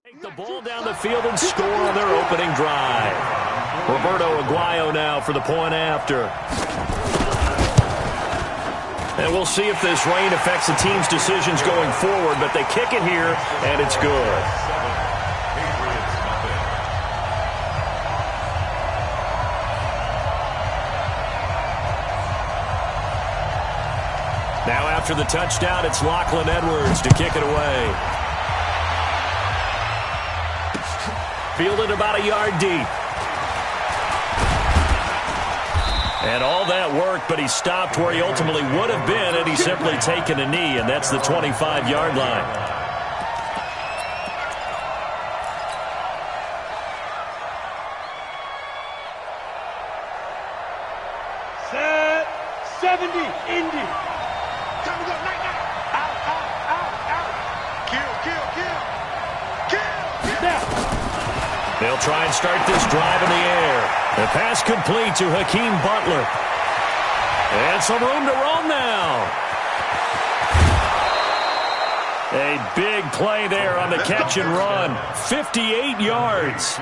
Take the ball down the field and score on their opening drive. Roberto Aguayo now for the point after. And we'll see if this rain affects the team's decisions going forward, but they kick it here, and it's good. Now after the touchdown, it's Lachlan Edwards to kick it away. Fielded about a yard deep. And all that work, but he stopped where he ultimately would have been had he simply taken a knee, and that's the 25-yard line. Set 70, Indy. Time to go, night, night. Out, out, out, out. Kill, kill, kill. Kill. Now. They'll try and start this drive in the air. The pass complete to Hakeem Butler. And some room to roam now. A big play there on the catch and run. 58 yards.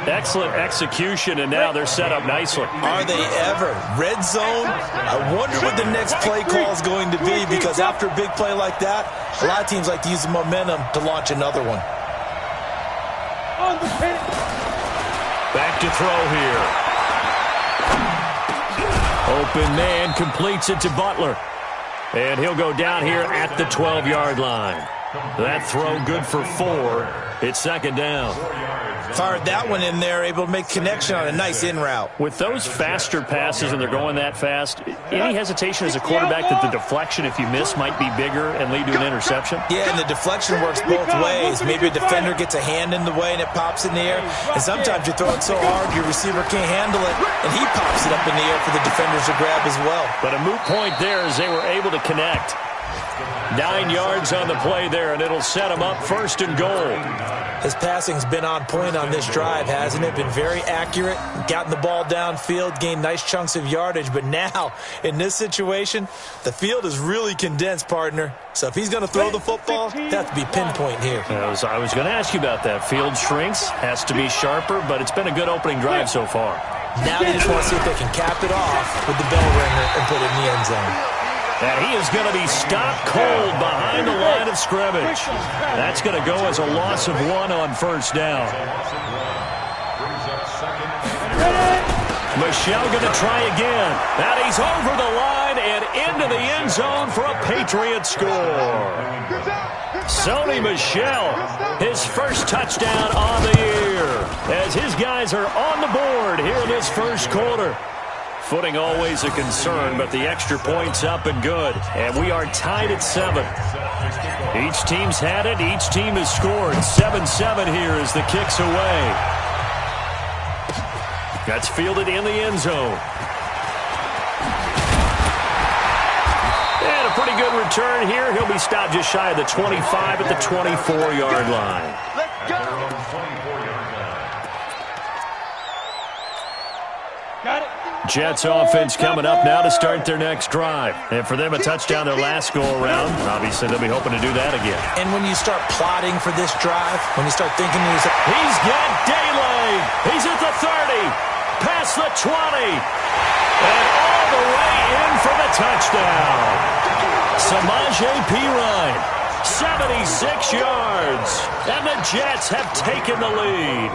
Excellent execution, and now they're set up nicely. Are they ever? Red zone? I wonder what the next play call is going to be, because after a big play like that, a lot of teams like to use the momentum to launch another one. On the pin. Back to throw here. Open man completes it to Butler. And he'll go down here at the 12-yard line. That throw good for 4. It's second down. Fired that one in there, able to make connection on a nice in route. With those faster passes and they're going that fast, any hesitation as a quarterback that the deflection, if you miss, might be bigger and lead to an interception? Yeah, and the deflection works both ways. Maybe a defender gets a hand in the way and it pops in the air. And sometimes you throw it so hard your receiver can't handle it, and he pops it up in the air for the defenders to grab as well. But a moot point there as they were able to connect. 9 yards on the play there, and it'll set him up first and goal. His passing's been on point on this drive, hasn't it? Been very accurate, gotten the ball downfield, gained nice chunks of yardage. But now, in this situation, the field is really condensed, partner. So if he's going to throw the football, he has to be pinpoint here. I was going to ask you about that. Field shrinks, has to be sharper, but it's been a good opening drive so far. Now they just want to see if they can cap it off with the bell ringer and put it in the end zone. And he is going to be stopped cold behind the line of scrimmage. That's going to go as a loss of 1 on first down. Michelle going to try again. And he's over the line and into the end zone for a Patriot score. Sony Michel, his first touchdown on the year, as his guys are on the board here in this first quarter. Footing always a concern, but the extra point's up and good. And we are tied at 7. Each team's had it. Each team has scored. 7-7 here as the kick's away. That's fielded in the end zone. And a pretty good return here. He'll be stopped just shy of the 25 at the 24-yard line. Let's go. Got it. Jets offense coming up now to start their next drive. And for them, a touchdown their last go-around. Obviously, they'll be hoping to do that again. And when you start plotting for this drive, when you start thinking to yourself, he's got daylight. He's at the 30, past the 20, and all the way in for the touchdown. Samaje Perine, 76 yards, and the Jets have taken the lead.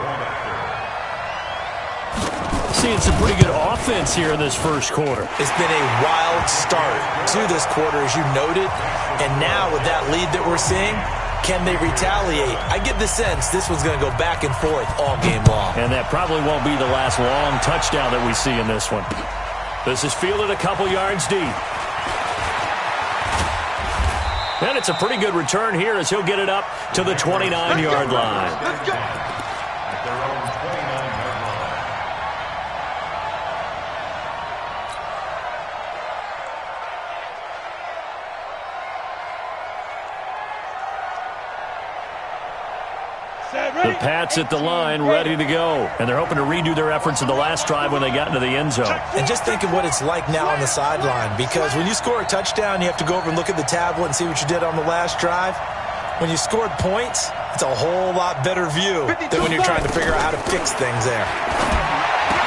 Seeing some pretty good offense here in this first quarter. It's been a wild start to this quarter, as you noted. And now with that lead that we're seeing, can they retaliate? I get the sense this one's going to go back and forth all game long. And that probably won't be the last long touchdown that we see in this one. This is fielded a couple yards deep. And it's a pretty good return here as he'll get it up to the 29-yard line. Let's go. The Pats at the line, ready to go. And they're hoping to redo their efforts in the last drive when they got into the end zone. And just think of what it's like now on the sideline, because when you score a touchdown, you have to go over and look at the tablet and see what you did on the last drive. when you scored points, it's a whole lot better view than when you're trying to figure out how to fix things there.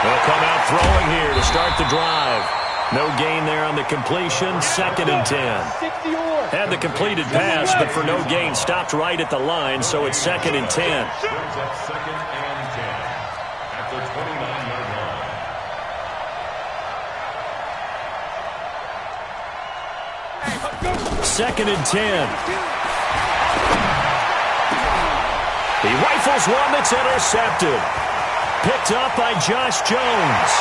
They'll come out throwing here to start the drive. No gain there on the completion, 2nd and 10. Had the completed pass, but for no gain, stopped right at the line, so it's 2nd and 10. Brings up 2nd and 10 at the 29-yard line. 2nd and 10. He rifles one that's intercepted. Picked up by Josh Jones.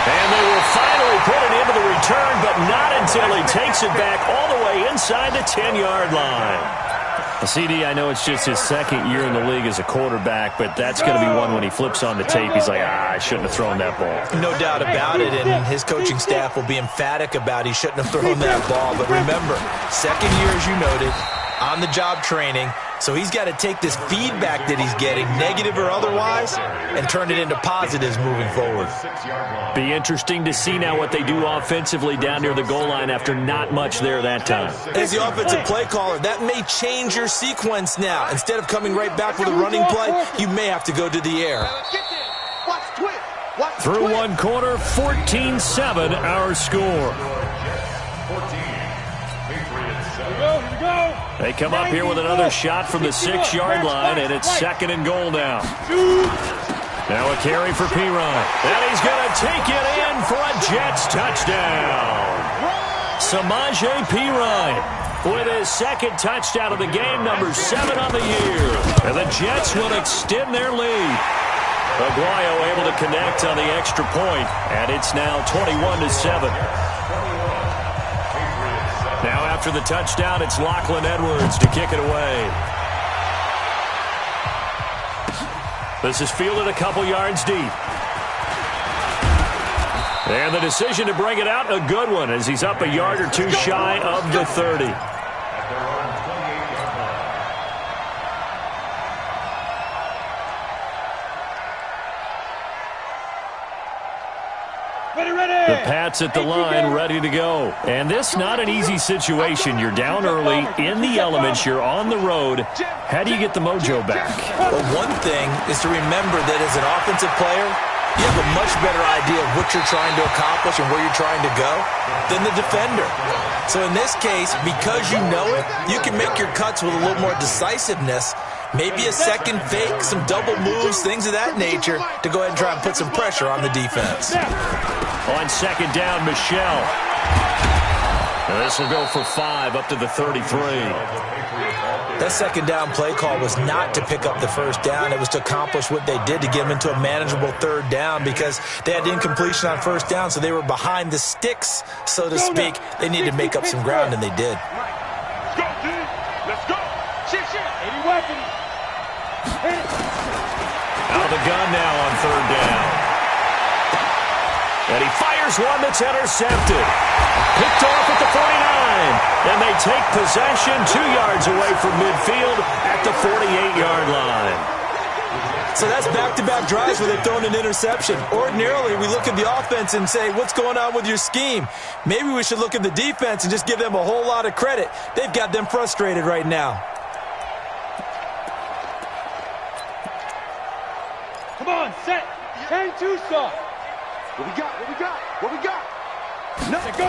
And they will finally put it into the return, but not until he takes it back all the way inside the 10-yard line. CD, I know it's just his 2nd year in the league as a quarterback, but that's going to be one when he flips on the tape. He's like, I shouldn't have thrown that ball. No doubt about it, and his coaching staff will be emphatic about he shouldn't have thrown that ball. But remember, 2nd year, as you noted, on-the-job training. So he's got to take this feedback that he's getting, negative or otherwise, and turn it into positives moving forward. Be interesting to see now what they do offensively down near the goal line after not much there that time. As the offensive play caller, that may change your sequence now. Instead of coming right back with a running play, you may have to go to the air. Through one quarter, 14-7 our score. They come up here with another shot from the 6-yard line, and it's 2nd and goal now. Now a carry for Pirine. And he's going to take it in for a Jets touchdown. Samaje Pirine with his 2nd touchdown of the game, number 7 on the year. And the Jets will extend their lead. Aguayo able to connect on the extra point, and it's now 21-7. Now after the touchdown, it's Lachlan Edwards to kick it away. This is fielded a couple yards deep. And the decision to bring it out, a good one, as he's up a yard or two shy of the 30. The Pats at the line, ready to go. And this not an easy situation. You're down early, in the elements, you're on the road. How do you get the mojo back? Well, one thing is to remember that as an offensive player, you have a much better idea of what you're trying to accomplish and where you're trying to go than the defender. So in this case, because you know it, you can make your cuts with a little more decisiveness. Maybe a second fake, some double moves, things of that nature to go ahead and try and put some pressure on the defense. On 2nd down, Michelle. This will go for 5 up to the 33. That 2nd down play call was not to pick up the 1st down. It was to accomplish what they did to get them into a manageable 3rd down because they had incompletion on 1st down, so they were behind the sticks, so to speak. They needed to make up some ground, and they did. Let's go, dude. Let's go. Shit. 80 weapons. Out of the gun now on 3rd down. And he fires one that's intercepted. Picked off at the 49. And they take possession 2 yards away from midfield at the 48-yard line. So that's back-to-back drives where they've thrown an interception. Ordinarily, we look at the offense and say, what's going on with your scheme? Maybe we should look at the defense and just give them a whole lot of credit. They've got them frustrated right now. Come on, set. 10-2 soft. What we got? Let's go.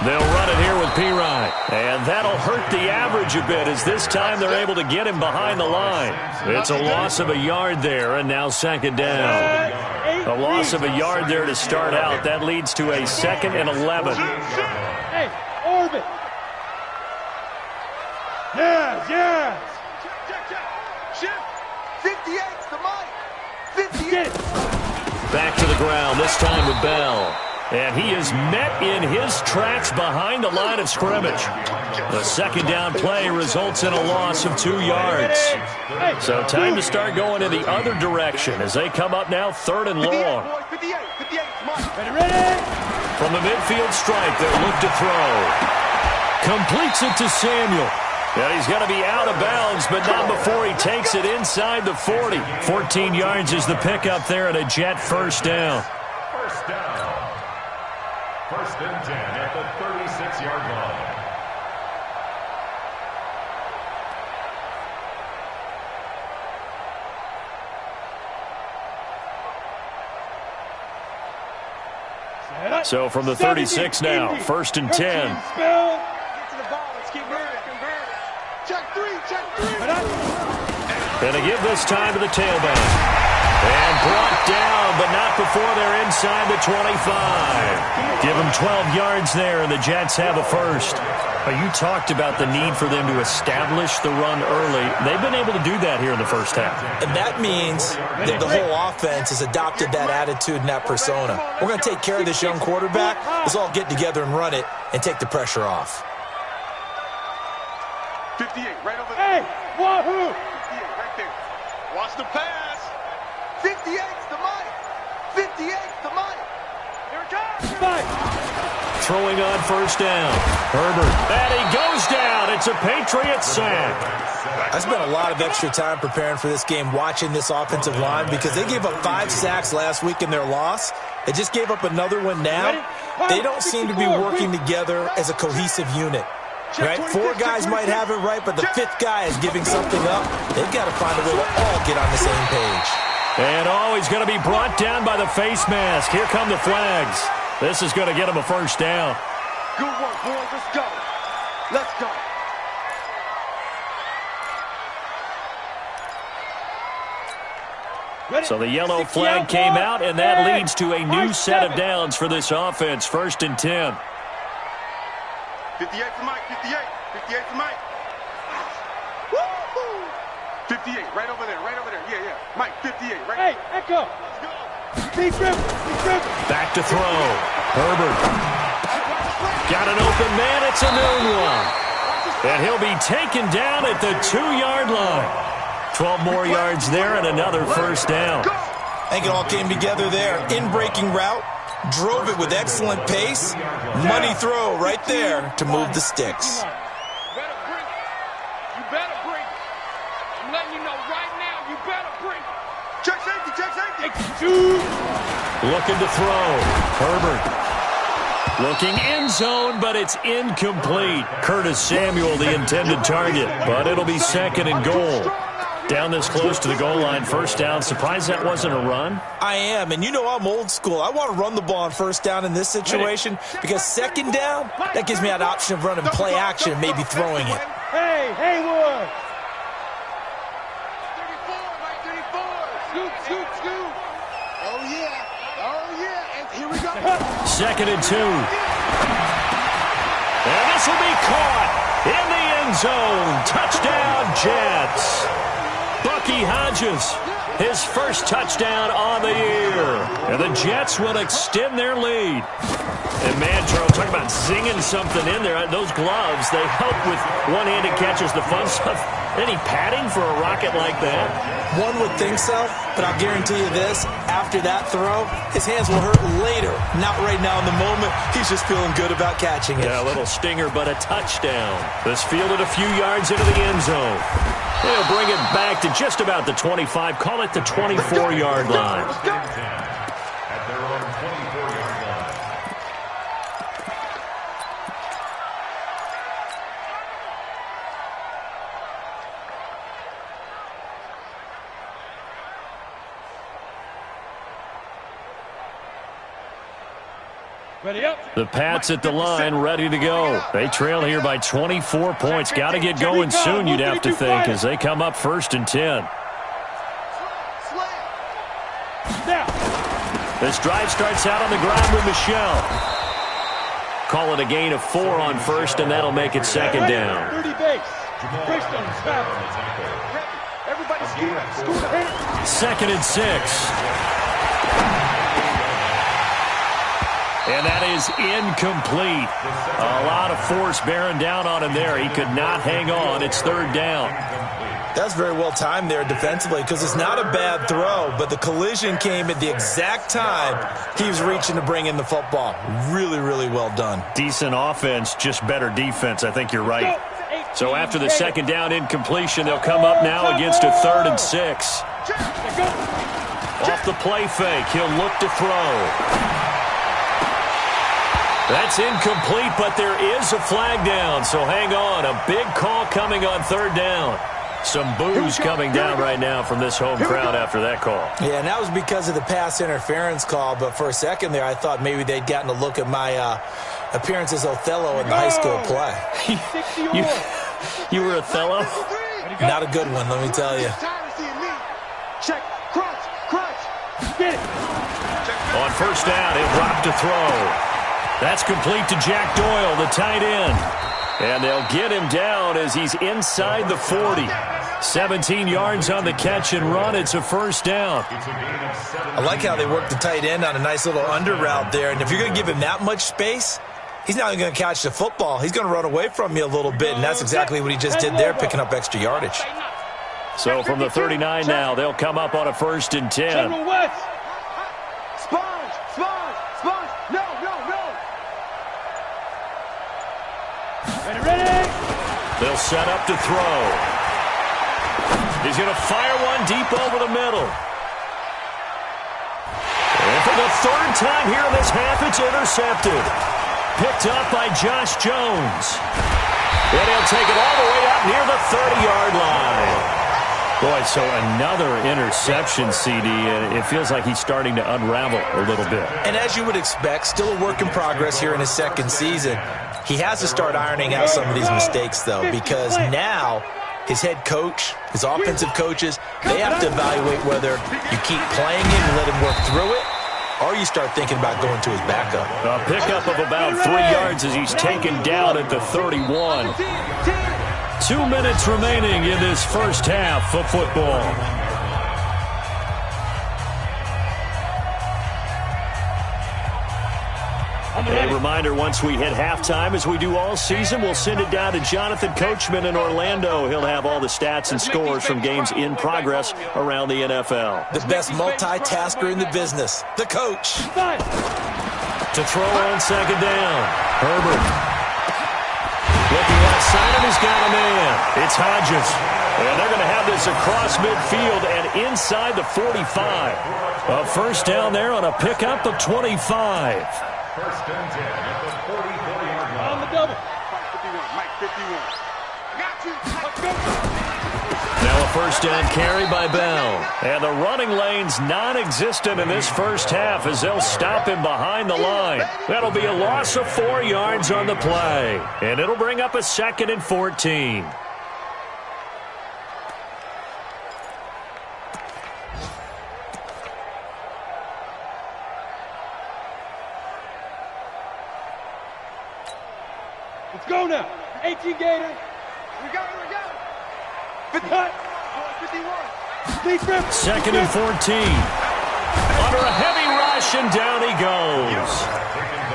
They'll run it here with Pirine. And that'll hurt the average a bit as this time they're able to get him behind the line. It's a loss of a yard there, and now 2nd down. A loss of a yard there to start out. That leads to a 2nd and 11. Hey, orbit. Yes. Shift. 58's the mic. 58. Back to the ground, this time with Bell. And he is met in his tracks behind the line of scrimmage. The 2nd down play results in a loss of 2 yards. So time to start going in the other direction as they come up now 3rd and long. From the midfield stripe, they'll look to throw. Completes it to Samuel. And he's going to be out of bounds, but not before he takes it inside the 40. 14 yards is the pickup there and a Jet 1st down. 1st down. 1st and 10 at the 36-yard line. So from the 36 now, 1st and 10. Get to the ball. Let's keep moving. Check three. Gonna give this time to the tailback. And brought down, but not before they're inside the 25. Give them 12 yards there, and the Jets have a first. You talked about the need for them to establish the run early. They've been able to do that here in the first half. And that means that the whole offense has adopted that attitude and that persona. We're going to take care of this young quarterback. Let's all get together and run it and take the pressure off. 58, right over there. Hey, wahoo! 58, right there. Watch the pass. 58's the mic. 58's the mic. Here it comes. Mike. Throwing on first down. Herbert. And he goes down. It's a Patriot sack. I spent a lot of extra time preparing for this game watching this offensive line because they gave up 5 sacks last week in their loss. They just gave up another one now. They don't seem to be working together as a cohesive unit. Right? 4 guys might have it right, but the 5th guy is giving something up. They've got to find a way to all get on the same page. And he's going to be brought down by the face mask. Here come the flags. This is going to get him a first down. Good work, boys. Let's go. Let's go. So the yellow flag came out, and that leads to a new set of downs for this offense. 1st and 10. 58 for Mike. 58. 58 for Mike. Woo-hoo. 58, right over there. Right over there. Yeah. Mike, 58, right? Hey, Echo. Let's go. Back to throw. Herbert. Got an open man. It's a new one. And he'll be taken down at the 2-yard line. 12 more yards there and another first down. I think it all came together there. In-breaking route. Drove it with excellent pace. Money throw right there to move the sticks. You better bring it. I'm letting you know right now, you better bring it. Check safety. Looking to throw. Herbert. Looking end zone, but it's incomplete. Curtis Samuel, the intended target, but it'll be 2nd and goal. Down this close to the goal line, first down. Surprised that wasn't a run? I am, and you know I'm old school. I want to run the ball on first down in this situation because 2nd down, that gives me that option of running play action and maybe throwing it. Hey, Haywood. 34. Scoot. Oh, yeah. And here we go. 2nd and 2. And this will be caught in the end zone. Touchdown, Jets. Bucky Hodges, his first touchdown on the year. And the Jets will extend their lead. And man, Charles, talk about zinging something in there. Those gloves, they help with one-handed catches, the fun stuff. Any padding for a rocket like that? One would think so, but I'll guarantee you this. After that throw, his hands will hurt later. Not right now in the moment. He's just feeling good about catching it. Yeah, a little stinger, but a touchdown. This fielded a few yards into the end zone. They'll bring it back to just about the 25. Call it the 24-yard line. At their own 24-yard line. Ready up. The Pats at the line, ready to go. They trail here by 24 points. Got to get going soon, you'd have to think, as they come up 1st and 10. This drive starts out on the ground with Michelle. Call it a gain of 4 on first, and that'll make it 2nd down. 30 base. Everybody scoot. 2nd and 6. And that is incomplete. A lot of force bearing down on him there. He could not hang on. It's 3rd down. That's very well timed there defensively because it's not a bad throw, but the collision came at the exact time he was reaching to bring in the football. Really, really well done. Decent offense, just better defense. I think you're right. So after the 2nd down incompletion, they'll come up now against a 3rd and 6. Off the play fake, he'll look to throw. That's incomplete, but there is a flag down, so hang on. A big call coming on 3rd down. Some boos coming down right now from this home crowd after that call. Yeah, and that was because of the pass interference call. But for a second there, I thought maybe they'd gotten a look at my appearance as Othello in the high school play. You were Othello? Not a good one, let me tell you. Check, crunch, get it. On first down, he'll drop to throw. That's complete to Jack Doyle, the tight end. And they'll get him down as he's inside the 40. 17 yards on the catch and run. It's a first down. I like how they work the tight end on a nice little under route there. And if you're going to give him that much space, he's not even going to catch the football. He's going to run away from you a little bit, and that's exactly what he just did there, picking up extra yardage. So from the 39 now, they'll come up on a 1st and 10. General West. Sponge. No. Ready. They'll set up to throw. He's going to fire one deep over the middle. And for the 3rd time here in this half, it's intercepted. Picked up by Josh Jones. And he'll take it all the way up near the 30-yard line. Boy, so another interception, CD. It feels like he's starting to unravel a little bit. And as you would expect, still a work in progress here in his 2nd season. He has to start ironing out some of these mistakes, though, because now his head coach, his offensive coaches, they have to evaluate whether you keep playing him and let him work through it, or you start thinking about going to his backup. A pickup of about 3 yards as he's taken down at the 31. 2 minutes remaining in this first half of football. A reminder, once we hit halftime, as we do all season, we'll send it down to Jonathan Coachman in Orlando. He'll have all the stats and scores from games in progress around the NFL. The best multitasker in the business, the coach. To throw on 2nd down, Herbert. Looking outside him, he's got a man. It's Hodges. And they're going to have this across midfield and inside the 45. A 1st down there on a pickup of 25. 1st and 10 at the 44-yard line. On the double. Mike 51. Got you. Let's go. Now a 1st down carry by Bell. And the running lane's non-existent in this first half as they'll stop him behind the line. That'll be a loss of 4 yards on the play. And it'll bring up a 2nd and 14. Let's go now. 18 Gator. We got it. 51. 2nd and 14. Under a heavy rush, and down he goes.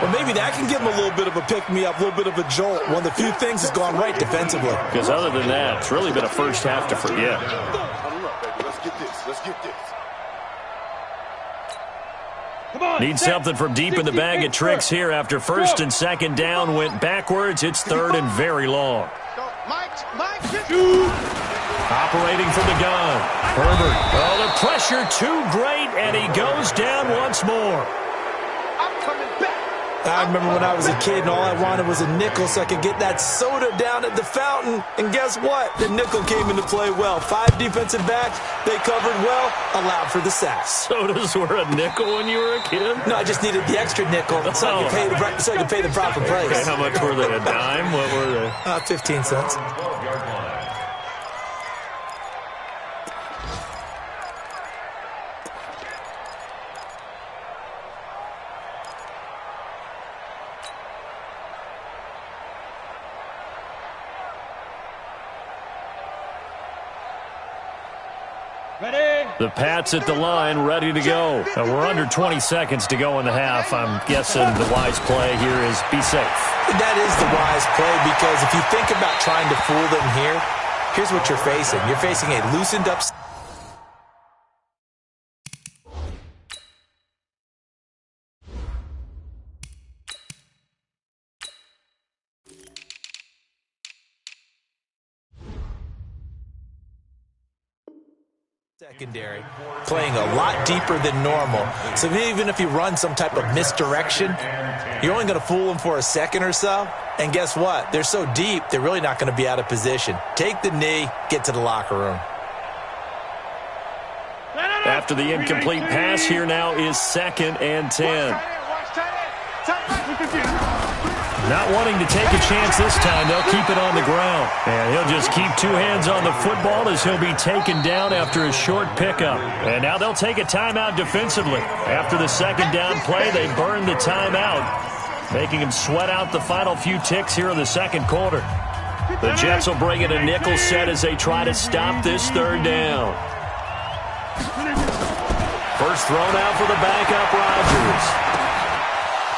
Well, maybe that can give him a little bit of a pick-me-up, a little bit of a jolt. One of the few things has gone right defensively. Because other than that, it's really been a first half to forget. Let's get this. Need something from deep in the bag of tricks here after 1st and 2nd down went backwards. It's 3rd and very long. Operating from the gun. Herbert. Oh, the pressure too great, and he goes down once more. I remember when I was a kid and all I wanted was a nickel so I could get that soda down at the fountain. And guess what? The nickel came into play well. 5 defensive backs, they covered well, allowed for the sacks. Sodas were a nickel when you were a kid? No, I just needed the extra nickel so I could pay the proper price. Okay, how much were they? A dime? What were they? 15 cents. 12-yard line. Ready? The Pats at the line, ready to go. We're under 20 seconds to go in the half. I'm guessing the wise play here is be safe. That is the wise play because if you think about trying to fool them here, here's what you're facing. You're facing a loosened up secondary, playing a lot deeper than normal. So even if you run some type of misdirection, you're only going to fool them for a second or so, And guess what? They're so deep, they're really not going to be out of position. Take the knee, get to the locker room. After the incomplete pass, here now is 2nd and 10. Not wanting to take a chance this time, they'll keep it on the ground. And he'll just keep 2 hands on the football as he'll be taken down after a short pickup. And now they'll take a timeout defensively. After the 2nd down play, they burn the timeout, making him sweat out the final few ticks here in the 2nd quarter. The Jets will bring in a nickel set as they try to stop this 3rd down. First thrown out for the backup, Rodgers.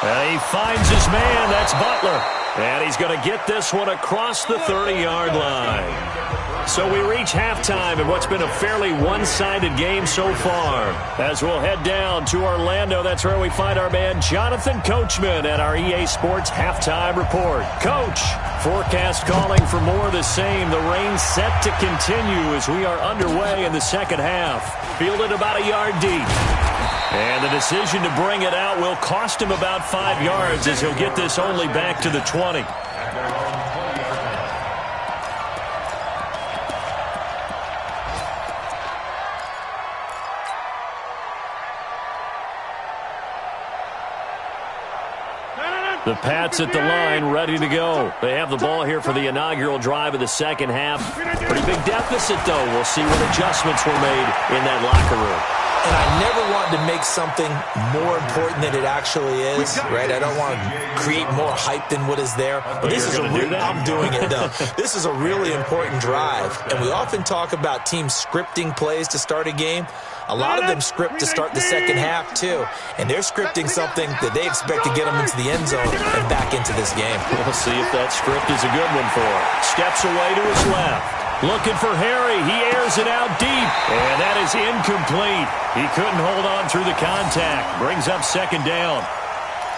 And he finds his man. That's Butler. And he's going to get this one across the 30-yard line. So we reach halftime in what's been a fairly one-sided game so far. As we'll head down to Orlando, that's where we find our man Jonathan Coachman at our EA Sports Halftime Report. Coach, forecast calling for more of the same. The rain set to continue as we are underway in the 2nd half. Fielded about a yard deep. And the decision to bring it out will cost him about 5 yards as he'll get this only back to the 20. The Pats at the line, ready to go. They have the ball here for the inaugural drive of the 2nd half. Pretty big deficit, though. We'll see what adjustments were made in that locker room. And I never wanted to make something more important than it actually is, right? I don't want to create more hype than what is there. But this is I'm doing it, though. This is a really important drive. And we often talk about teams scripting plays to start a game. A lot of them script to start the 2nd half, too. And they're scripting something that they expect to get them into the end zone and back into this game. We'll see if that script is a good one for him. Steps away to his left. Looking for Harry. He airs it out deep. And that is incomplete. He couldn't hold on through the contact. Brings up 2nd down.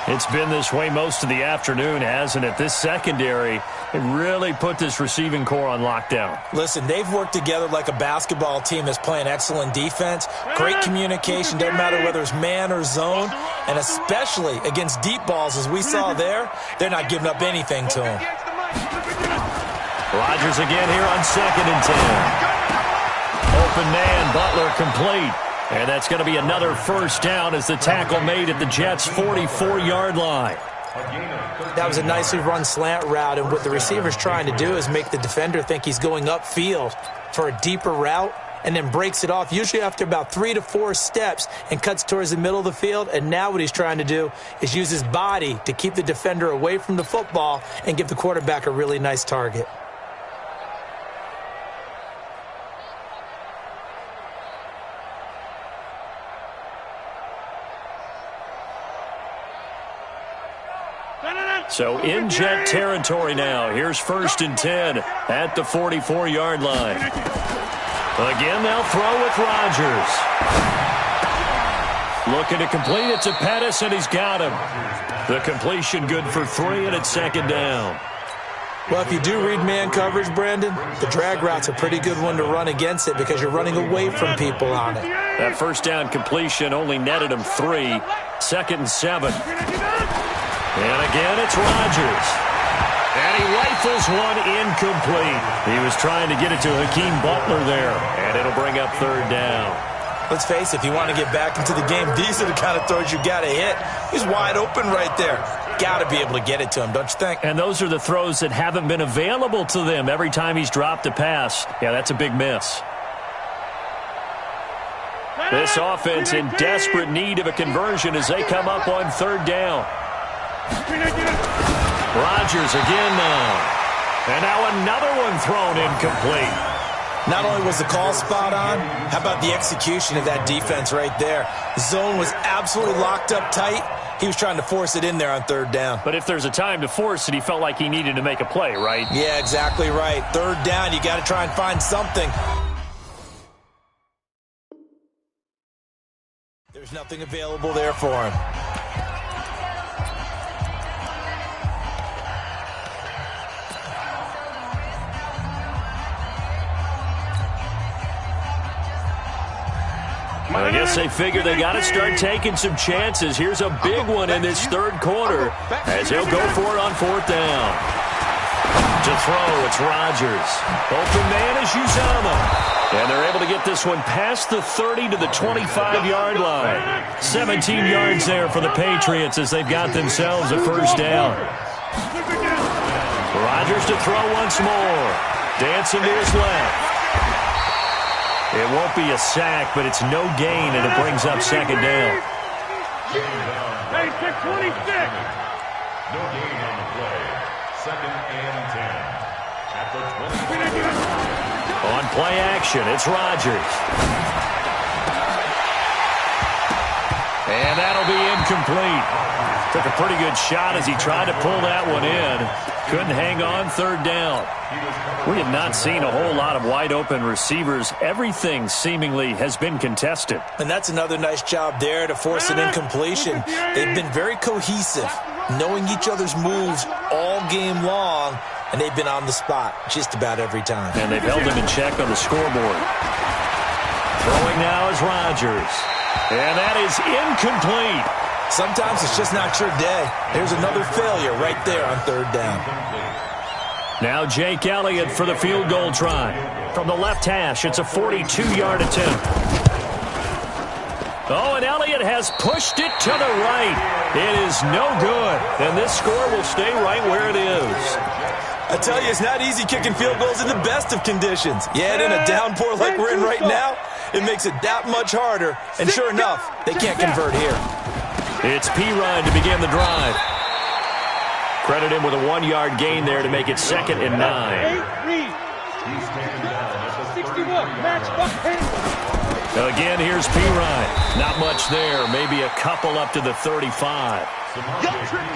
It's been this way most of the afternoon, hasn't it? This secondary, it really put this receiving core on lockdown. Listen, they've worked together like a basketball team that's playing excellent defense. Great communication, doesn't matter whether it's man or zone. And especially against deep balls, as we saw there, they're not giving up anything to them. Rodgers again here on 2nd and 10. Open man, Butler complete. And that's going to be another 1st down as the tackle made at the Jets' 44-yard line. That was a nicely run slant route, and what the receiver's trying to do is make the defender think he's going upfield for a deeper route and then breaks it off, usually after about 3 to 4 steps, and cuts towards the middle of the field. And now what he's trying to do is use his body to keep the defender away from the football and give the quarterback a really nice target. So in Jet territory now. Here's 1st and 10 at the 44-yard line. Again, they'll throw with Rodgers. Looking to complete it to Pettis, and he's got him. The completion good for 3, and it's 2nd down. Well, if you do read man coverage, Brandon, the drag route's a pretty good one to run against it because you're running away from people on it. That 1st down completion only netted him 3. 2nd and 7. And again, it's Rodgers. And he rifles one incomplete. He was trying to get it to Hakeem Butler there, and it'll bring up 3rd down. Let's face it, if you want to get back into the game, these are the kind of throws you got to hit. He's wide open right there. Got to be able to get it to him, don't you think? And those are the throws that haven't been available to them every time he's dropped a pass. Yeah, that's a big miss. This offense in desperate need of a conversion as they come up on 3rd down. Rodgers again now. And now another one thrown incomplete. Not only was the call spot on, how about the execution of that defense right there? The zone was absolutely locked up tight. He was trying to force it in there on 3rd down. But if there's a time to force it, he felt like he needed to make a play, right? Yeah, exactly right. 3rd down, you got to try and find something. There's nothing available there for him. I guess they figure they got to start taking some chances. Here's a big one in this third quarter as he'll go for it on fourth down. To throw, it's Rodgers. Open man is Uzomah. And they're able to get this one past the 30 to the 25-yard line. 17 yards there for the Patriots as they've got themselves a first down. Rodgers to throw once more. Dancing to his left. It won't be a sack, but it's no gain, and it brings up second down. Hey, 626. No gain on the play. Second and 10. At the 20. On play action, it's Rodgers. And that'll be incomplete. Took a pretty good shot as he tried to pull that one in. Couldn't hang on third down. We have not seen a whole lot of wide-open receivers. Everything seemingly has been contested. And that's another nice job there to force an incompletion. They've been very cohesive, knowing each other's moves all game long, and they've been on the spot just about every time. And they've held him in check on the scoreboard. Throwing now is Rodgers. And that is incomplete. Sometimes it's just not your day. There's another failure right there on third down. Now Jake Elliott for the field goal try. From the left hash, it's a 42-yard attempt. Oh, and Elliott has pushed it to the right. It is no good. And this score will stay right where it is. I tell you, it's not easy kicking field goals in the best of conditions. Yet in a downpour like we're in right now, it makes it that much harder. And sure enough, they can't convert here. It's Pirine to begin the drive. Credit him with a 1-yard gain there to make it second and 9. 61, match Again, here's Pirine. Not much there. Maybe a couple up to the 35.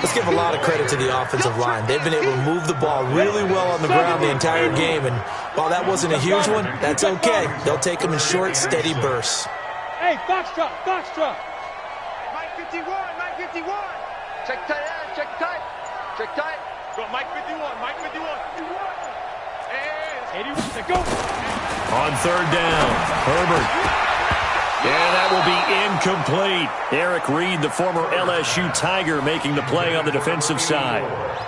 Let's give a lot of credit to the offensive line. They've been able to move the ball really well on the ground the entire game. And while that wasn't a huge one, that's okay. They'll take them in short, steady bursts. Hey, foxtrot, foxtrot. Mike 51, Mike 51. Check tight, check tight. Check tight. Go, Mike 51, Mike 51. Hey, 81, go. On third down, Herbert. And that will be incomplete. Eric Reed, the former LSU Tiger, making the play on the defensive side.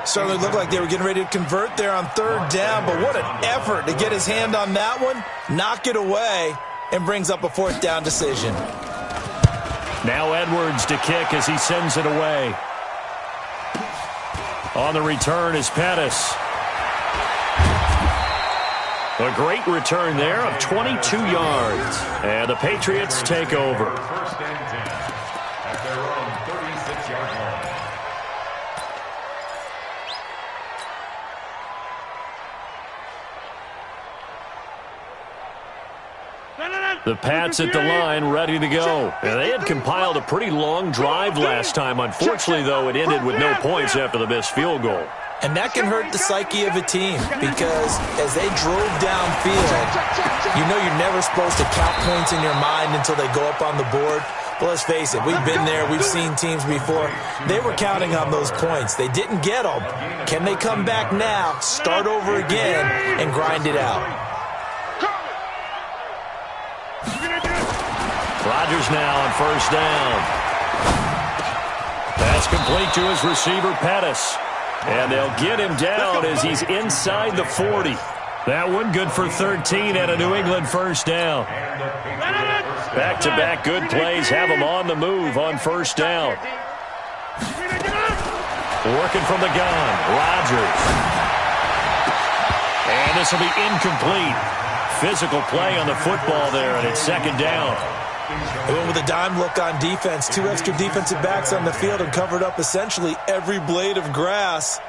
Certainly looked like they were getting ready to convert there on third down, but what an effort to get his hand on that one, knock it away, and brings up a fourth down decision. Now Edwards to kick as he sends it away. On the return is Pettis. A great return there of 22 yards. And the Patriots take over. First and 10 at their own 36-yard line. The Pats at the line, ready to go. And they had compiled a pretty long drive last time. Unfortunately, though, it ended with no points after the missed field goal. And that can hurt the psyche of a team because as they drove downfield, you know you're never supposed to count points in your mind until they go up on the board. But let's face it, we've been there. We've seen teams before. They were counting on those points. They didn't get them. Can they come back now, start over again, and grind it out? Rodgers now on first down. That's complete to his receiver, Pettis. And they'll get him down as he's inside the 40. That one good for 13 and a New England first down. Back-to-back good plays have him on the move on first down. Working from the gun, Rodgers. And this will be incomplete. Physical play on the football there, and it's second down. They went with a dime look on defense. 2 extra defensive backs on the field and covered up essentially every blade of grass.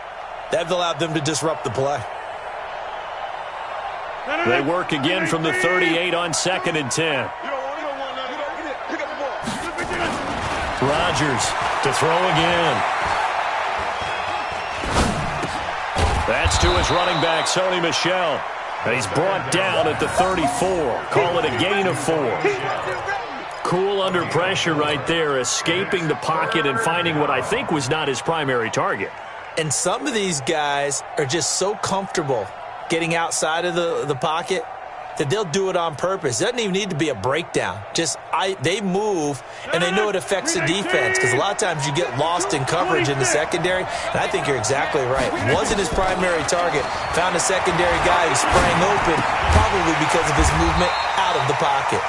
That allowed them to disrupt the play. They work again from the 38 on second and 10. Rodgers to throw again. That's to his running back, Sony Michel. And he's brought down at the 34. Call it a gain of 4. Cool under pressure right there, escaping the pocket and finding what I think was not his primary target. And some of these guys are just so comfortable getting outside of the pocket, that they'll do it on purpose. It doesn't even need to be a breakdown. They move, and they know it affects the defense because a lot of times you get lost in coverage in the secondary, and I think you're exactly right. Wasn't his primary target. Found a secondary guy who sprang open, probably because of his movement out of the pocket.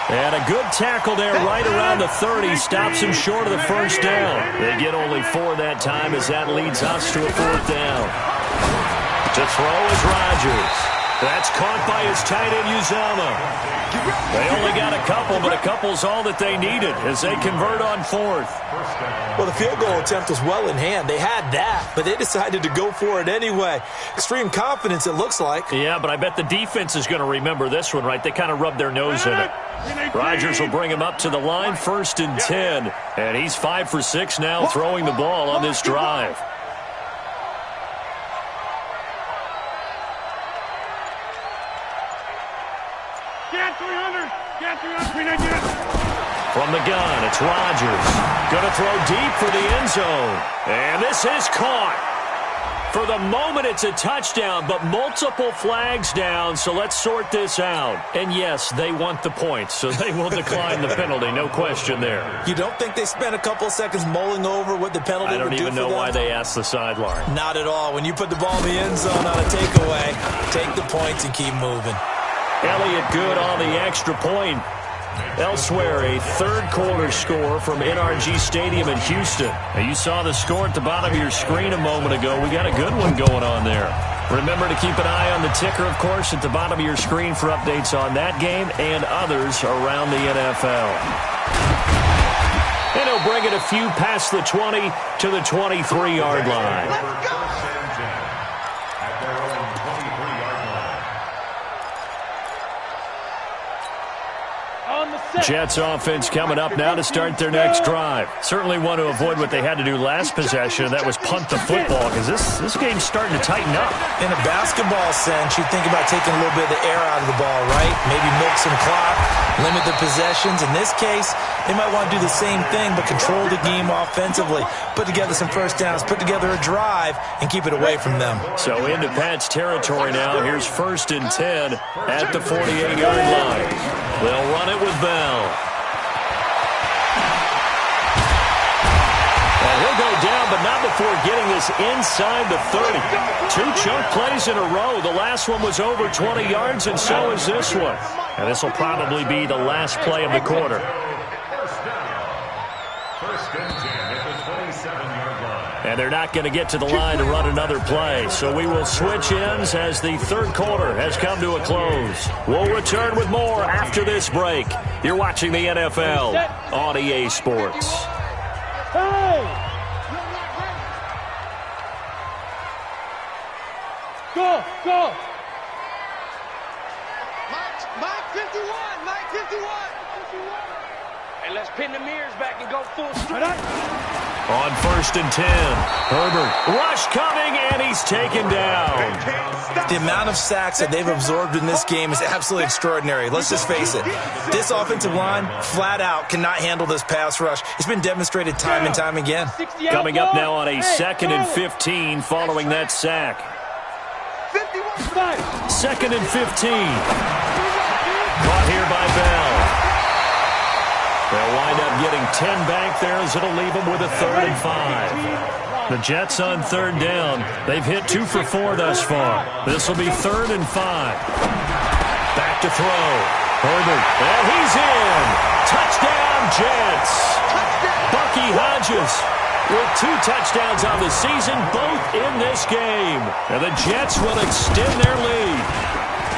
And a good tackle there right around the 30. Stops him short of the first down. They get only 4 that time as that leads us to a 4th down. To throw is Rodgers. That's caught by his tight end, Uzama. They only got a couple, but a couple's all that they needed as they convert on 4th. Well, the field goal attempt was well in hand. They had that, but they decided to go for it anyway. Extreme confidence, it looks like. Yeah, but I bet the defense is going to remember this one, right? They kind of rubbed their nose in it. Rodgers will bring him up to the line, 1st and 10. And he's 5 for 6 now throwing the ball on this drive. From the gun, it's Rodgers. Going to throw deep for the end zone. And this is caught. For the moment, it's a touchdown, but multiple flags down, so let's sort this out. And yes, they want the points, so they will decline the penalty, no question there. You don't think they spent a couple of seconds mulling over what the penalty would do for them? I don't even know why they asked the sideline. Not at all. When you put the ball in the end zone on a takeaway, take the points and keep moving. Elliott good on the extra point. Elsewhere, a third-quarter score from NRG Stadium in Houston. Now, you saw the score at the bottom of your screen a moment ago. We got a good one going on there. Remember to keep an eye on the ticker, of course, at the bottom of your screen for updates on that game and others around the NFL. And he'll bring it a few past the 20 to the 23-yard line. Let's go! At their own 23-yard line. Jets offense coming up now to start their next drive. Certainly want to avoid what they had to do last possession. That was punt the football because this game's starting to tighten up. In a basketball sense, you think about taking a little bit of the air out of the ball, right? Maybe milk some clock, limit the possessions. In this case, they might want to do the same thing but control the game offensively. Put together some first downs, put together a drive, and keep it away from them. So into Pat's territory now. Here's 1st and 10 at the 48-yard line. They'll run it with Bell. And he'll go down, but not before getting this inside the 30. 2 chunk plays in a row. The last one was over 20 yards, and so is this one. And this will probably be the last play of the quarter. First and 10 at the 27-yard line. And they're not going to get to the line to run another play. So we will switch ends as the third quarter has come to a close. We'll return with more after this break. You're watching the NFL on EA Sports. Hey! Go, go! Mike 51, Mike 51. And let's pin the mirrors back and go full strength. On 1st and 10, Herbert, rush coming, and he's taken down. The amount of sacks that they've absorbed in this game is absolutely extraordinary. Let's just face it. This offensive line, flat out, cannot handle this pass rush. It's been demonstrated time and time again. Coming up now on a 2nd and 15 following that sack. 2nd and 15. Caught here by Bell. They'll wind up getting 10 back there as it'll leave them with a 3rd and 5. The Jets on 3rd down. They've hit 2 for 4 thus far. This will be 3rd and 5. Back to throw. Herbert. And he's in. Touchdown, Jets. Bucky Hodges with 2 touchdowns on the season, both in this game. And the Jets will extend their lead.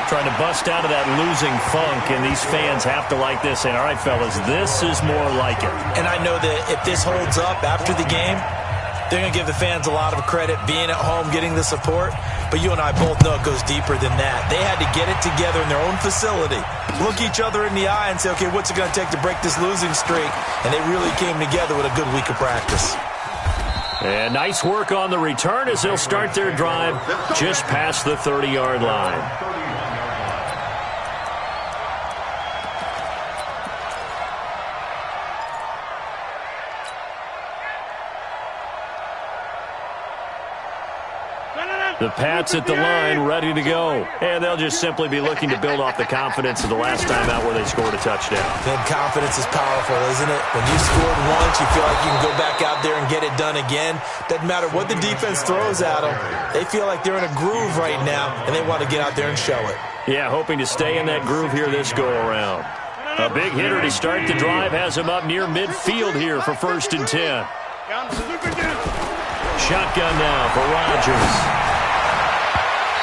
Trying to bust out of that losing funk, and these fans have to like this. And all right, fellas, this is more like it. And I know that if this holds up after the game, they're going to give the fans a lot of credit being at home, getting the support. But you and I both know it goes deeper than that. They had to get it together in their own facility, look each other in the eye and say, okay, what's it going to take to break this losing streak? And they really came together with a good week of practice. And nice work on the return as they'll start their drive just past the 30-yard line. The Pats at the line, ready to go. And they'll just simply be looking to build off the confidence of the last time out where they scored a touchdown. Then confidence is powerful, isn't it? When you scored once, you feel like you can go back out there and get it done again. Doesn't matter what the defense throws at them. They feel like they're in a groove right now, and they want to get out there and show it. Yeah, hoping to stay in that groove here this go-around. A big hitter to start the drive has him up near midfield here for 1st and 10. Shotgun now for Rodgers.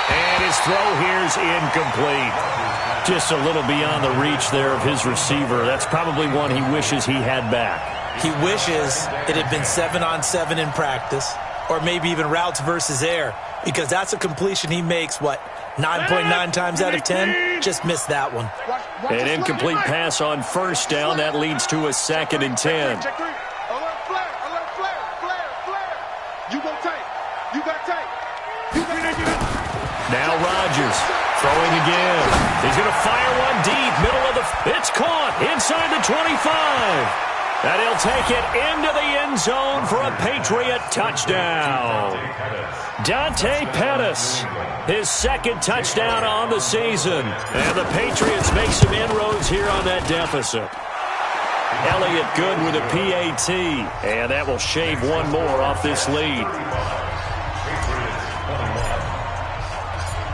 And his throw here's incomplete. Just a little beyond the reach there of his receiver. That's probably one he wishes he had back. He wishes it had been 7-on-7 in practice, or maybe even routes versus air, because that's a completion he makes, 9.9 times out of 10? Just missed that one. An incomplete pass on 1st down. That leads to a 2nd and 10. Now Rodgers throwing again. He's going to fire one deep, middle of the... It's caught inside the 25. And he'll take it into the end zone for a Patriot touchdown. Dante Pettis, his 2nd touchdown on the season. And the Patriots make some inroads here on that deficit. Elliott good with a PAT. And that will shave one more off this lead.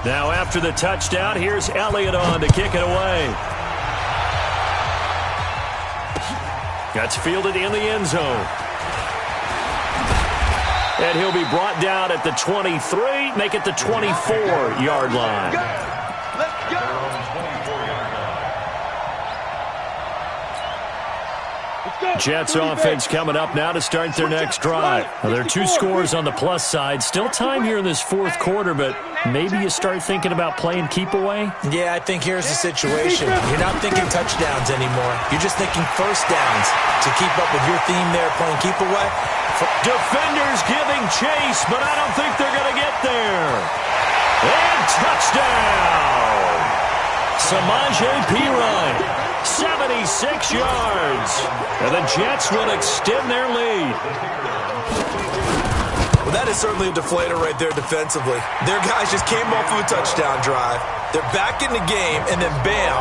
Now after the touchdown, here's Elliott on to kick it away. That's fielded in the end zone. And he'll be brought down at the 23, make it the 24-yard line. Let's go. Jets offense coming up now to start their next drive. Well, there are 2 scores on the plus side. Still time here in this 4th quarter, but maybe you start thinking about playing keep away? Yeah, I think here's the situation. You're not thinking touchdowns anymore. You're just thinking 1st downs to keep up with your theme there, playing keep away. Defenders giving chase, but I don't think they're going to get there. And touchdown! Samaje Perine. 76 yards. And the Jets will extend their lead. Well, that is certainly a deflator right there defensively. Their guys just came off of a touchdown drive. They're back in the game, and then bam,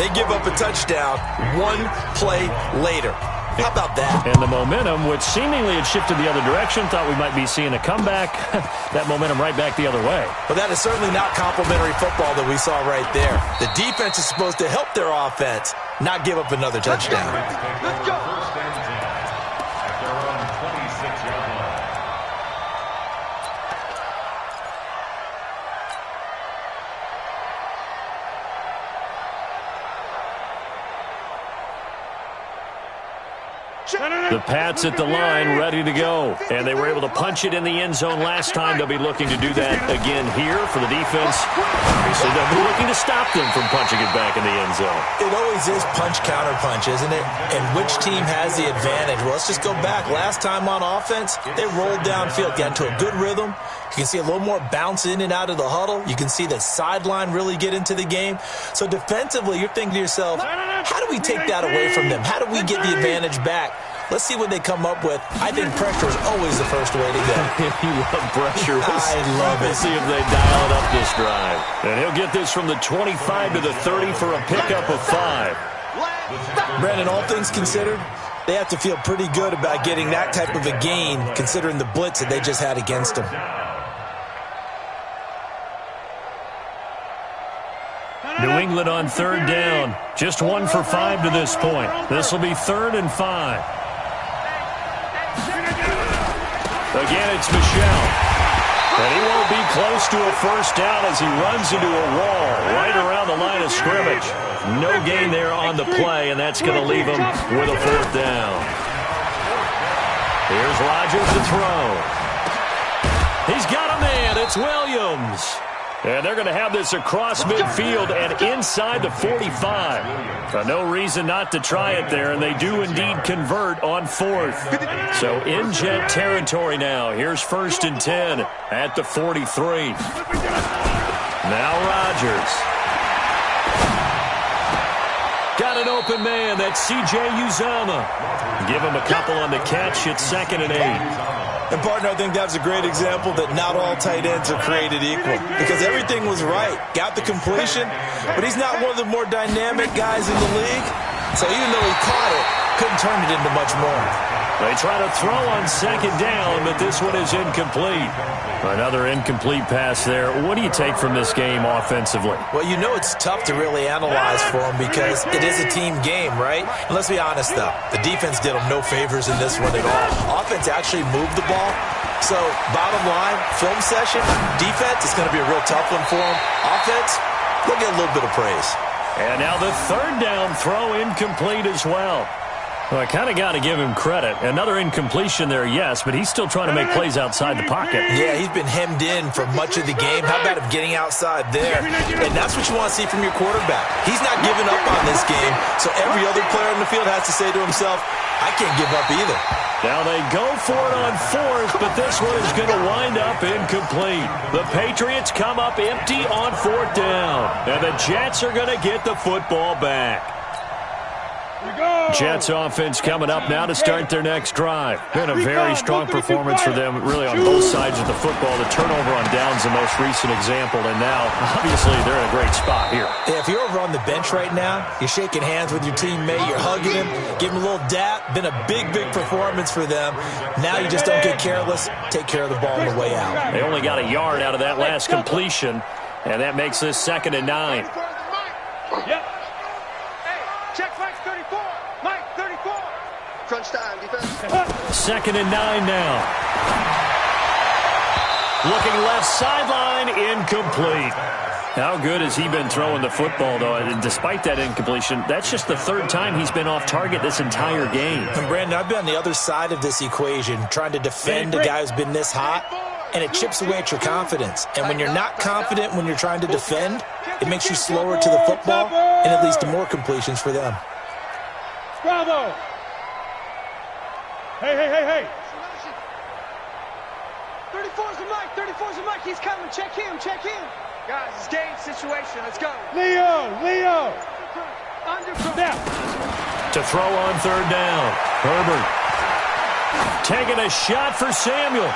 they give up a touchdown 1 play later. How about that? And the momentum, which seemingly had shifted the other direction, thought we might be seeing a comeback. That momentum right back the other way. But that is certainly not complimentary football that we saw right there. The defense is supposed to help their offense, not give up another touchdown. Let's go. At their own 26-yard line. The Pats at the line, ready to go. And they were able to punch it in the end zone last time. They'll be looking to do that again here for the defense. So they'll be looking to stop them from punching it back in the end zone. It always is punch-counter-punch, isn't it? And which team has the advantage? Well, let's just go back. Last time on offense, they rolled downfield, got into a good rhythm. You can see a little more bounce in and out of the huddle. You can see the sideline really get into the game. So defensively, you're thinking to yourself, how do we take that away from them? How do we get the advantage back? Let's see what they come up with. I think pressure is always the first way to go. You love pressure. I love it. We'll see if they dial it up this drive. And he'll get this from the 25 to the 30 for a pickup of 5. Brandon, all things considered, they have to feel pretty good about getting that type of a gain, considering the blitz that they just had against them. New England on 3rd down. Just 1 for 5 to this point. This will be 3rd and 5. Again, it's Michel. And he won't be close to a 1st down as he runs into a wall right around the line of scrimmage. No gain there on the play, and that's going to leave him with a 4th down. Here's Rodgers to throw. He's got a man. It's Williams. And they're going to have this across midfield and inside the 45. No reason not to try it there, and they do indeed convert on 4th. So in Jet territory now. Here's 1st and 10 at the 43. Now Rodgers. Got an open man. That's C.J. Uzomah. Give him a couple on the catch. It's 2nd and 8. And, partner, I think that's a great example that not all tight ends are created equal because everything was right. Got the completion, but he's not one of the more dynamic guys in the league. So even though he caught it, couldn't turn it into much more. They try to throw on second down, but this one is incomplete. Another incomplete pass there. What do you take from this game offensively? Well, you know it's tough to really analyze for them because it is a team game, right? And let's be honest, though. The defense did them no favors in this one at all. Offense actually moved the ball. So, bottom line, film session, defense, it's going to be a real tough one for them. Offense, they'll get a little bit of praise. And now the third down throw incomplete as well. Well, I kind of got to give him credit. Another incompletion there, yes, but he's still trying to make plays outside the pocket. Yeah, he's been hemmed in for much of the game. How about him getting outside there? And that's what you want to see from your quarterback. He's not giving up on this game, so every other player on the field has to say to himself, I can't give up either. Now they go for it on fourth, but this one is going to wind up incomplete. The Patriots come up empty on fourth down, and the Jets are going to get the football back. Jets offense coming up now to start their next drive. Been a very strong performance for them, really, on both sides of the football. The turnover on downs the most recent example, and now, obviously, they're in a great spot here. Yeah, if you're over on the bench right now, you're shaking hands with your teammate, you're hugging him, giving him a little dap. Been a big, big performance for them. Now you just don't get careless. Take care of the ball on the way out. They only got a yard out of that last completion, and that makes this 2nd and 9. Yep. Check Mike 34. Mike 34. Crunch time, defense. 2nd and 9 now. Looking left sideline, incomplete. How good has he been throwing the football, though? And despite that incompletion, that's just the third time he's been off target this entire game. And, Brandon, I've been on the other side of this equation, trying to defend a guy who's been this hot, and it chips away at your confidence. And when you're not confident when you're trying to defend, it makes you slower to the football, and it leads to more completions for them. Bravo! Hey! 34's a Mike. 34's a Mike. He's coming. Check him. Guys, it's game situation. Let's go. Leo! Step. To throw on third down. Herbert taking a shot for Samuel.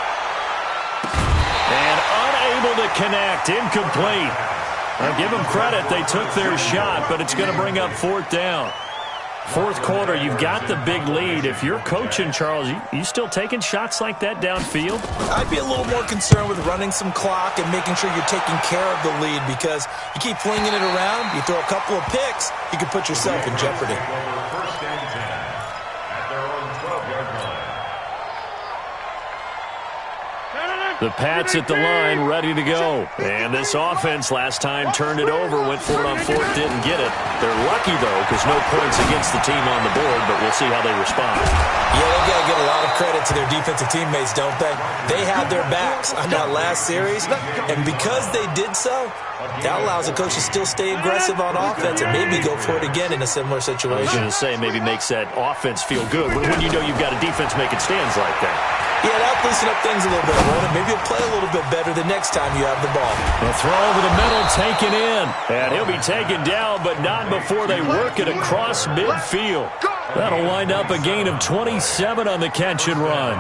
And unable to connect. Incomplete. I'll give them credit. They took their shot, but it's going to bring up fourth down. Fourth quarter, you've got the big lead. If you're coaching, Charles, you still taking shots like that downfield? I'd be a little more concerned with running some clock and making sure you're taking care of the lead because you keep flinging it around, you throw a couple of picks, you can put yourself in jeopardy. First and 10 at their own 12-yard line. The Pats at the line, ready to go. And this offense last time turned it over, went for it on fourth, didn't get it. They're lucky, though, because no points against the team on the board, but we'll see how they respond. Yeah, they got to get a lot of credit to their defensive teammates, don't they? They had their backs on that last series, and because they did so, that allows the coach to still stay aggressive on offense and maybe go for it again in a similar situation. I was going to say, maybe makes that offense feel good when you know you've got a defense making stands like that. Yeah, that'll loosen up things a little bit, won't it? Maybe you'll play a little bit better the next time you have the ball. The throw over the middle, taken in. And he'll be taken down, but not before they work it across midfield. That'll wind up a gain of 27 on the catch and run.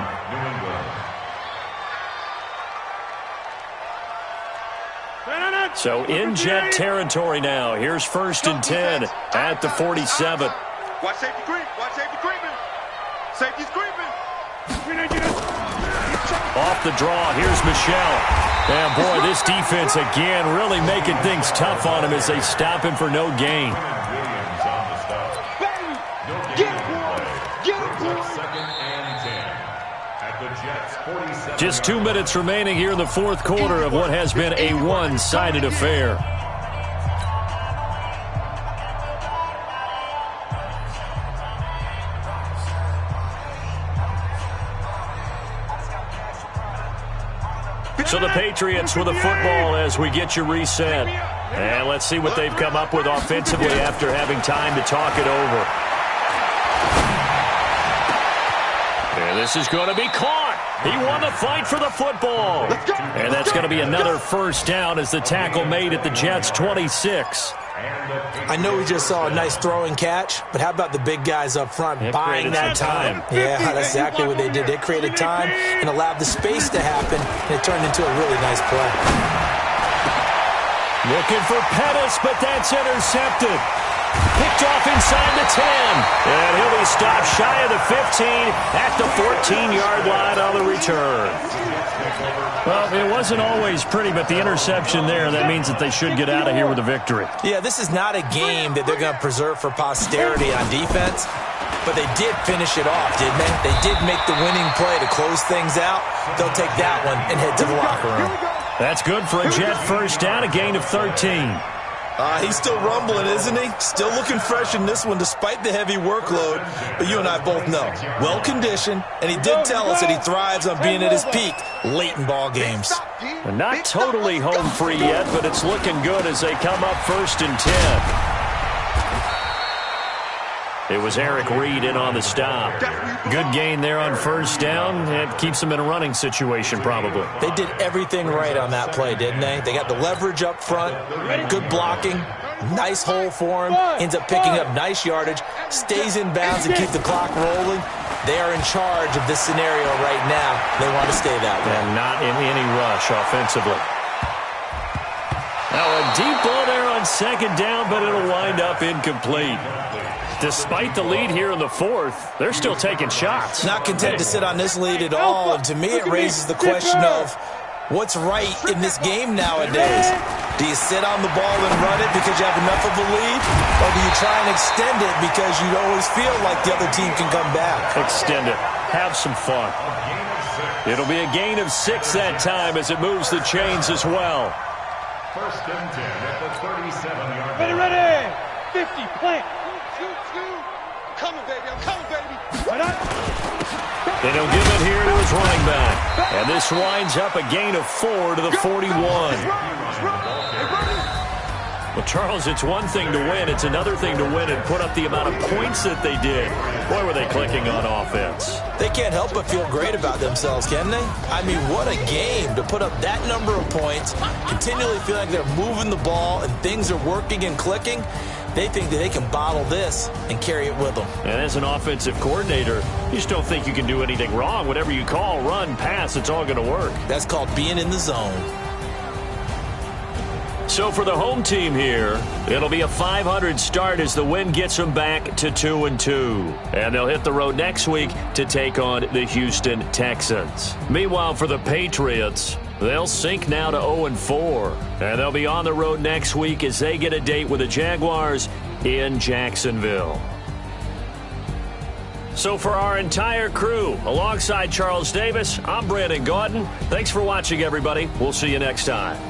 So in Jet territory now. Here's 1st and 10 at the 47. Watch safety creep. Safety's creeping. Off the draw, here's Michelle. And boy, this defense again really making things tough on him as they stop him for no gain. Just 2 minutes remaining here in the fourth quarter of what has been a one-sided affair. So the Patriots with the football as we get you reset. And let's see what they've come up with offensively after having time to talk it over. And this is going to be caught. He won the fight for the football. And that's going to be another first down as the tackle made at the Jets' 26. I know we just saw a nice throwing catch, but how about the big guys up front buying that time? Yeah, that's exactly what they did. They created time and allowed the space to happen, and it turned into a really nice play. Looking for Pettis, but that's intercepted. Picked off inside the 10. And he'll be stopped shy of the 15 at the 14-yard line on the return. Well, it wasn't always pretty, but the interception there, that means that they should get out of here with a victory. Yeah, this is not a game that they're going to preserve for posterity on defense, but they did finish it off, didn't they? They did make the winning play to close things out. They'll take that one and head to the locker room. That's good for a Jet first down, a gain of 13. He's still rumbling, isn't he? Still looking fresh in this one despite the heavy workload. But you and I both know, well-conditioned, and he did tell us that he thrives on being at his peak late in ball games. Not totally home free yet, but it's looking good as they come up 1st and 10. It was Eric Reed in on the stop. Good gain there on 1st down. It keeps them in a running situation probably. They did everything right on that play, didn't they? They got the leverage up front, good blocking, nice hole for him, ends up picking up nice yardage, stays in bounds and keep the clock rolling. They are in charge of this scenario right now. They want to stay that way. And not in any rush offensively. Now a deep ball there on 2nd down, but it'll wind up incomplete. Despite the lead here in the 4th, they're still taking shots. Not content to sit on this lead at all, and to me it raises the question of what's right in this game nowadays. Do you sit on the ball and run it because you have enough of a lead, or do you try and extend it because you always feel like the other team can come back? Extend it. Have some fun. It'll be a gain of 6 that time as it moves the chains as well. 1st and 10 at the 37-yard line. Ready, 50, plant. I'm coming, baby. I'm coming, baby. They don't give it here to his running back. And this winds up a gain of 4 to the 41. Well, Charles, it's one thing to win. It's another thing to win and put up the amount of points that they did. Boy, were they clicking on offense. They can't help but feel great about themselves, can they? I mean, what a game to put up that number of points, continually feel like they're moving the ball and things are working and clicking. They think that they can bottle this and carry it with them. And as an offensive coordinator, you just don't think you can do anything wrong. Whatever you call, run, pass, it's all going to work. That's called being in the zone. So for the home team here, it'll be a 500 start as the win gets them back to 2-2. And they'll hit the road next week to take on the Houston Texans. Meanwhile, for the Patriots, they'll sink now to 0-4. And they'll be on the road next week as they get a date with the Jaguars in Jacksonville. So for our entire crew, alongside Charles Davis, I'm Brandon Gaudin. Thanks for watching, everybody. We'll see you next time.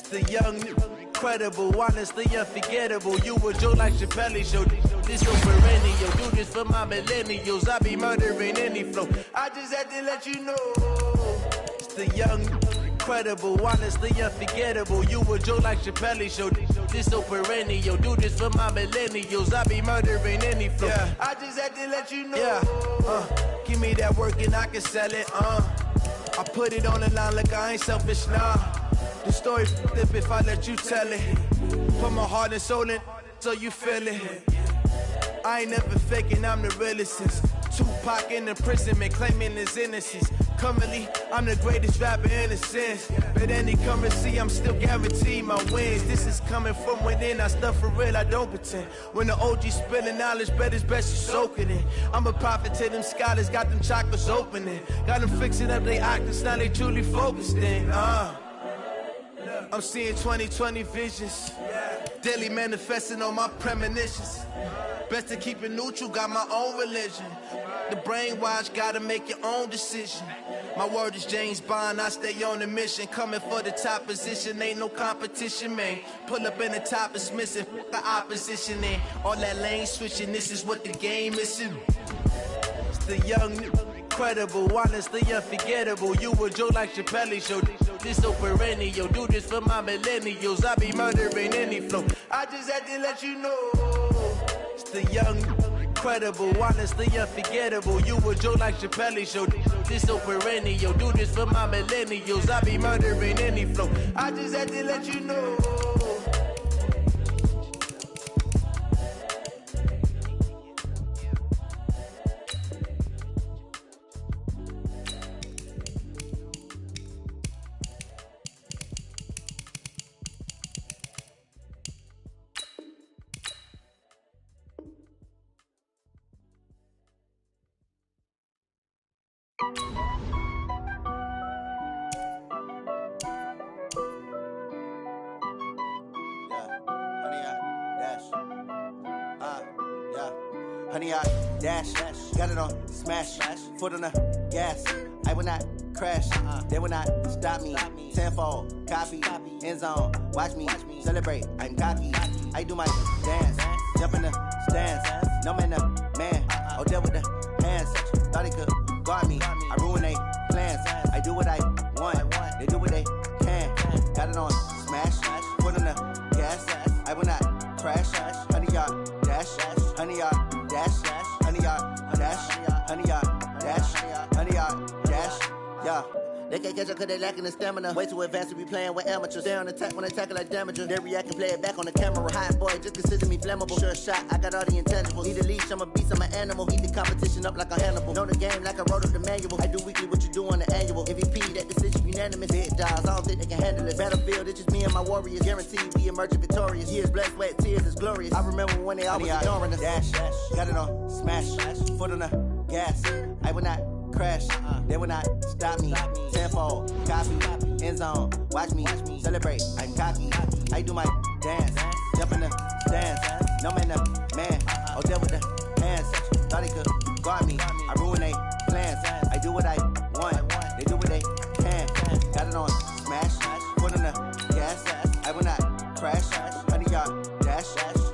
The young, incredible, honestly unforgettable. You a Joe like Chappelle show. This so perennial. Do this for my millennials. I be murdering any flow. I just had to let you know. It's the young, incredible, honestly unforgettable. You a Joe like Chappelle show. This so perennial. Do this for my millennials. I be murdering any flow. Yeah. I just had to let you know. Yeah. Give me that work and I can sell it. I put it on the line like I ain't selfish, nah. The story flip if I let you tell it. Put my heart and soul in so you feel it. I ain't never faking, I'm the realest since Tupac in imprisonment, claiming his innocence. Currently, I'm the greatest rapper in a sense. But any currency, I'm still guaranteed my wins. This is coming from within, I stuff for real, I don't pretend. When the OG spilling knowledge, bet it's best you soak it in. I'm a prophet to them scholars, got them chakras opening. Got them fixing up they octaves, now they truly focused in. I'm seeing 2020 visions. Daily manifesting on my premonitions. Best to keep it neutral, got my own religion. The brainwash, gotta make your own decision. My word is James Bond, I stay on a mission. Coming for the top position, ain't no competition, man. Pull up in the top is missing, the opposition, and all that lane switching, this is what the game is. It's the young, incredible, honestly unforgettable. You a joke like Chappelle show. This so perennial, do this for my millennials. I be murdering any flow. I just had to let you know. It's the young, incredible, honestly unforgettable. You a joke like Chappelle show. This so perennial, do this for my millennials. I be murdering any flow. I just had to let you know. Honey, I dash, got it on smash, foot on the gas. I will not crash, they will not stop me. Tenfold, copy, end zone, watch me celebrate. I'm cocky, I do my dance, jump in the stands. No man, man, oh there with the hands. Thought he could guard me, I ruin they plans. I do what I want, they do what they can. Got it on smash, foot on the gas. I will not crash, honey, y'all dash, honey, y'all dash, honey, y'all dash, honey, y'all dash, honey, y'all dash, yeah. They can't catch up cause they lacking the stamina. Way too advanced to be playing with amateurs. Stay on attack when I tackle like damager. They react and play it back on the camera. Hot boy, just consider me flammable. Sure shot, I got all the intangibles. Need a leash, I'm a beast, I'm an animal. Eat the competition up like a Hannibal. Know the game like I wrote up the manual. I do weekly what you do on the annual. MVP, that decision unanimous. Big dogs, I don't think they can handle it. Battlefield, it's just me and my warriors. Guaranteed we emerging victorious. Years, blood, sweat, tears, is glorious. I remember when they always ignoring us. Dash, got it on smash, foot on the gas. I will not crash, they will not stop me. Tenfold, copy, end zone, watch me celebrate. I'm cocky, I do my dance, jump in the stands. No man, man, oh there with the hands. Thought he could guard me, I ruin they plans. I do what I want, they do what they can. Got it on smash, foot on the gas. I will not crash, honey, y'all dash,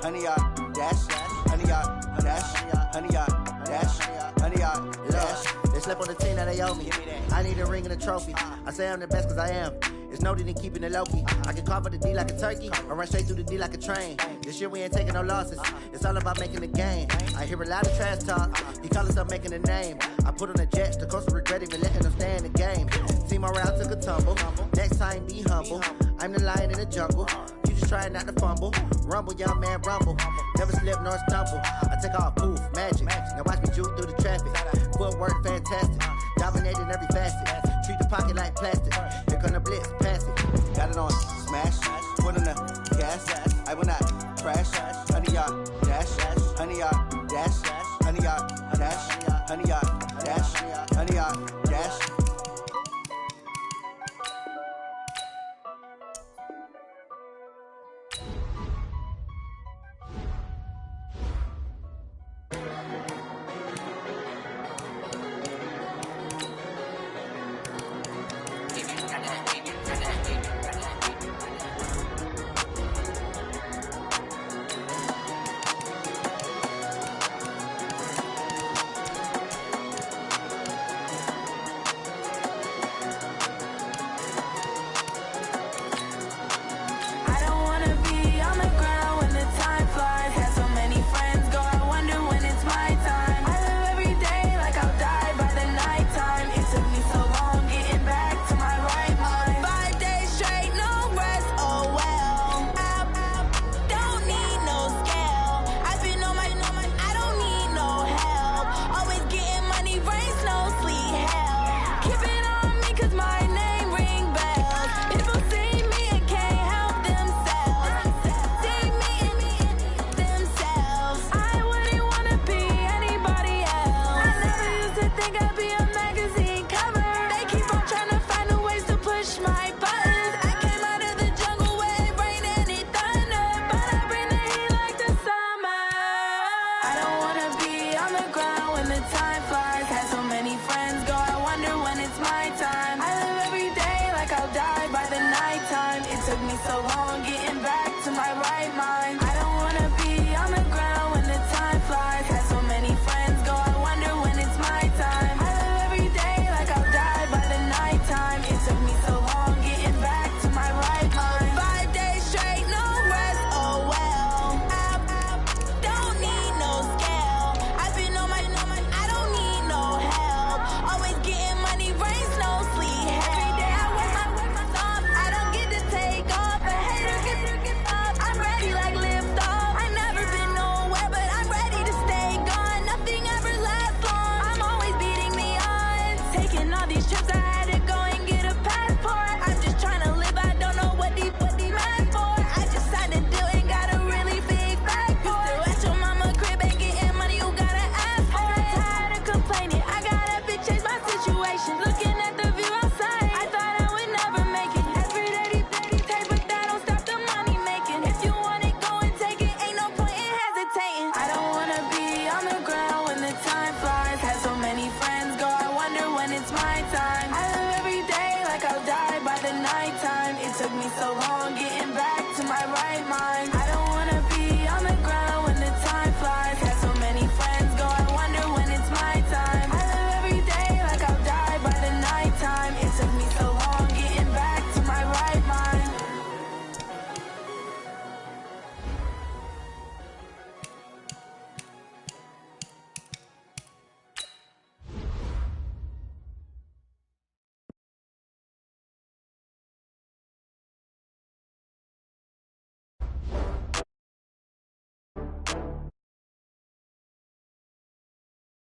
honey, y'all dash, honey, y'all dash, honey, y'all dash, honey, y'all dash. They slept on the team that they owe me. I need a ring and a trophy. I say I'm the best cause I am. It's noted in keeping it low-key. I can carve up the D like a turkey or run straight through the D like a train. This year we ain't taking no losses. It's all about making the game. I hear a lot of trash talk. He call himself making a name. I put on the Jets. The coach will regret even letting them stay in the game. Team morale took a tumble. Next time be humble. I'm the lion in the jungle. You just try not to fumble. Rumble, young man, rumble. Never slip nor stumble. I take off, poof, magic. Now watch me juke through the traffic. Footwork fantastic. Dominating every facet. Treat the pocket like plastic. Here come the blitz, pass it. Got it on smash. Foot on the gas. I will not crash. Honey, y'all dash. Honey, y'all dash. Honey, y'all dash. Honey, y'all dash. Honey, y'all